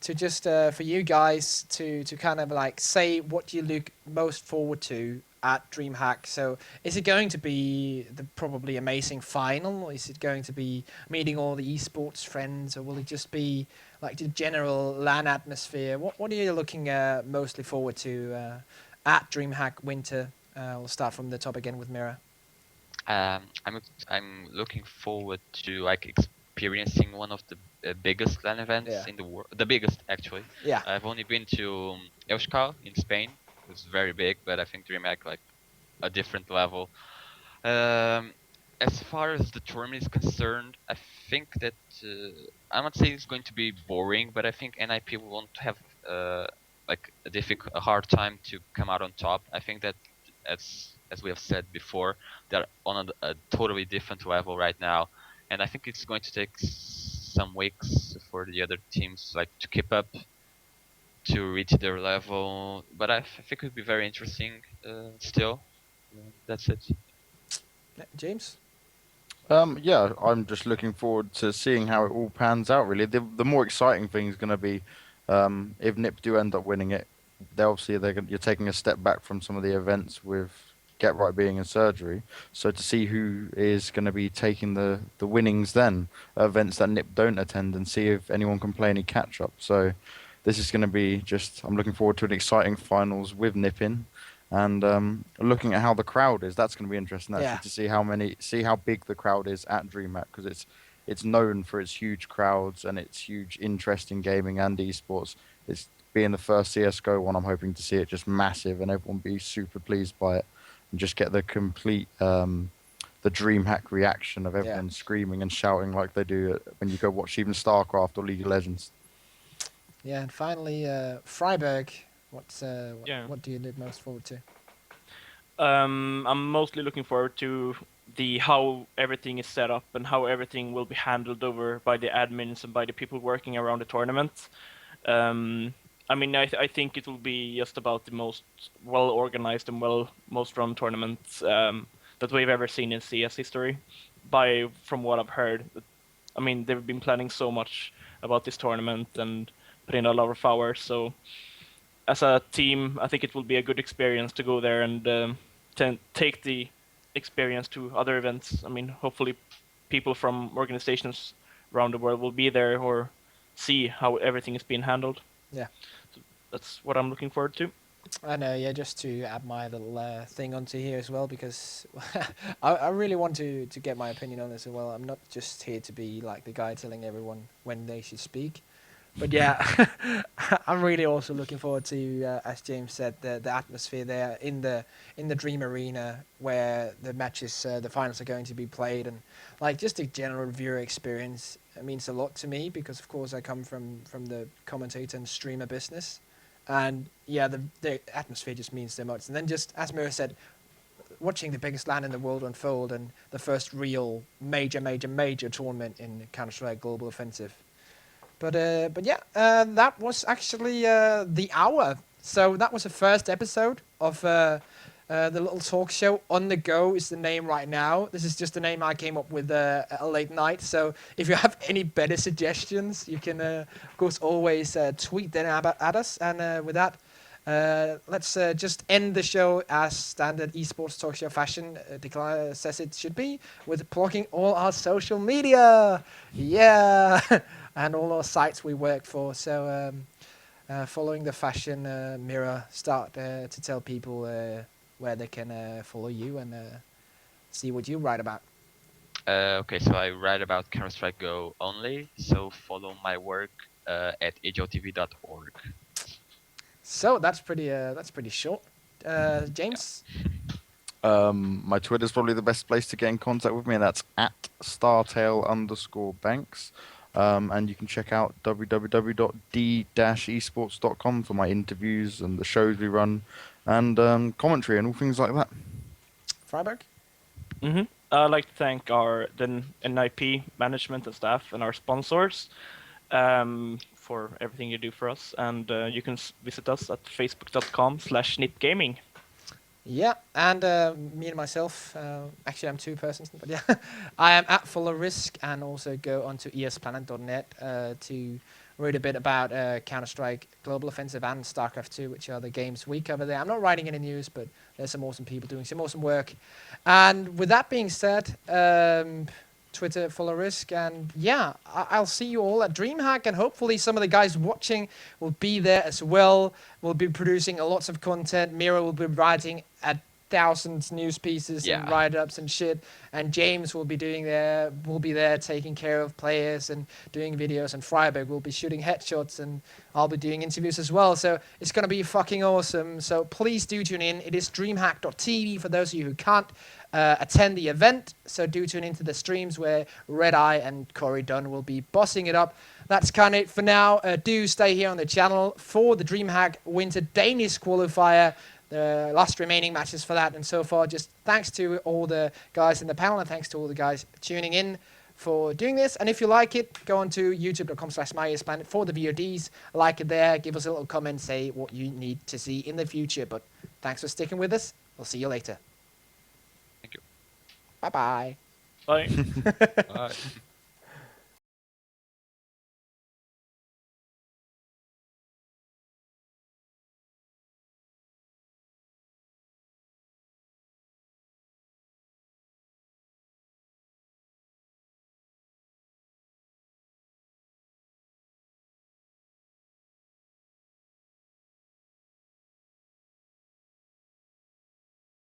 just for you guys to kind of like say what you look most forward to at DreamHack. So is it going to be the probably amazing final? Is it going to be meeting all the esports friends, or will it just be like the general LAN atmosphere? What are you looking mostly forward to at DreamHack Winter? We'll start from the top again with MIRAA. I'm looking forward to like experiencing one of the biggest LAN events in the world. The biggest, actually. Yeah. I've only been to Euskal in Spain. It was very big, but I think DreamHack like a different level. As far as the tournament is concerned, I think that I'm not saying it's going to be boring, but I think NIP won't have like a hard time to come out on top. I think that as we have said before, they're on a totally different level right now, and I think it's going to take some weeks for the other teams like to keep up to reach their level. But I think it would be very interesting still. That's it. James? Yeah, I'm just looking forward to seeing how it all pans out. Really, the more exciting thing is going to be if NIP do end up winning it. You're taking a step back from some of the events with Get Right being in surgery. So to see who is going to be taking the winnings then, events that NIP don't attend, and see if anyone can play any catch up. So this is going to be I'm looking forward to an exciting finals with NIP in. And looking at how the crowd is, that's going to be interesting actually to see how big the crowd is at DreamHack, because it's known for its huge crowds and its huge interest in gaming and esports. It's being the first CS:GO one. I'm hoping to see it just massive and everyone be super pleased by it and just get the complete the DreamHack reaction of everyone screaming and shouting like they do when you go watch even StarCraft or League of Legends. Yeah, and finally, friberg. What do you look most forward to? I'm mostly looking forward to how everything is set up and how everything will be handled over by the admins and by the people working around the tournament. I mean, I think it will be just about the most well organized and most run tournament that we've ever seen in CS history. From what I've heard, I mean, they've been planning so much about this tournament and putting a lot of hours. So as a team, I think it will be a good experience to go there and take the experience to other events. I mean, hopefully people from organizations around the world will be there or see how everything is being handled. Yeah. So that's what I'm looking forward to. I know, yeah, just to add my little thing onto here as well, because I really want to get my opinion on this as well. I'm not just here to be like the guy telling everyone when they should speak. But yeah, I'm really also looking forward to, as James said, the atmosphere there in the Dream Arena where the matches, the finals are going to be played, and like just the general viewer experience. It means a lot to me because, of course, I come from the commentator and streamer business, and yeah, the atmosphere just means so much. And then just as MIRAA said, watching the biggest LAN in the world unfold and the first real major tournament in Counter-Strike Global Offensive. But yeah, that was actually the hour. So that was the first episode of The little talk show On The Go is the name right now. This is just the name I came up with at a late night. So if you have any better suggestions, you can, of course, always tweet them at us. And with that, let's just end the show as standard esports talk show fashion says it should be, with plugging all our social media. Yeah, and all our sites we work for. So following the fashion, MIRAA, start to tell people where they can follow you and see what you write about. Okay, so I write about Counter-Strike Go only, so follow my work at ejotv.org. So that's pretty short. James? My Twitter is probably the best place to get in contact with me, and that's at StarTale_Banks. And you can check out www.d-esports.com for my interviews and the shows we run, and commentary and all things like that. Friberg? I'd like to thank our NIP management and staff and our sponsors for everything you do for us. And you can visit us at facebook.com/nipgaming. Yeah, and me and myself, actually I'm two persons, but yeah, I am at rizc, and also go onto esplanet.net to read a bit about Counter-Strike Global Offensive and StarCraft 2, which are the games we cover there. I'm not writing any news, but there's some awesome people doing some awesome work. And with that being said, Twitter, rizc, and yeah, I'll see you all at DreamHack, and hopefully some of the guys watching will be there as well. We'll be producing lots of content. MIRAA will be writing at thousands news pieces and write-ups and shit, and James will be there taking care of players and doing videos, and friberg will be shooting headshots, and I'll be doing interviews as well. So it's gonna be fucking awesome. So please do tune in. It is dreamhack.tv for those of you who can't attend the event. So do tune into the streams where Red Eye and Corey Dunn will be bossing it up. That's kind of it for now. Do stay here on the channel for the DreamHack Winter Danish qualifier. The last remaining matches for that, and so far, just thanks to all the guys in the panel, and thanks to all the guys tuning in for doing this. And if you like it, go on to youtube.com/myesplanet for the VODs. Like it there, give us a little comment, say what you need to see in the future. But thanks for sticking with us. We'll see you later. Thank you. Bye-bye. Bye. Bye.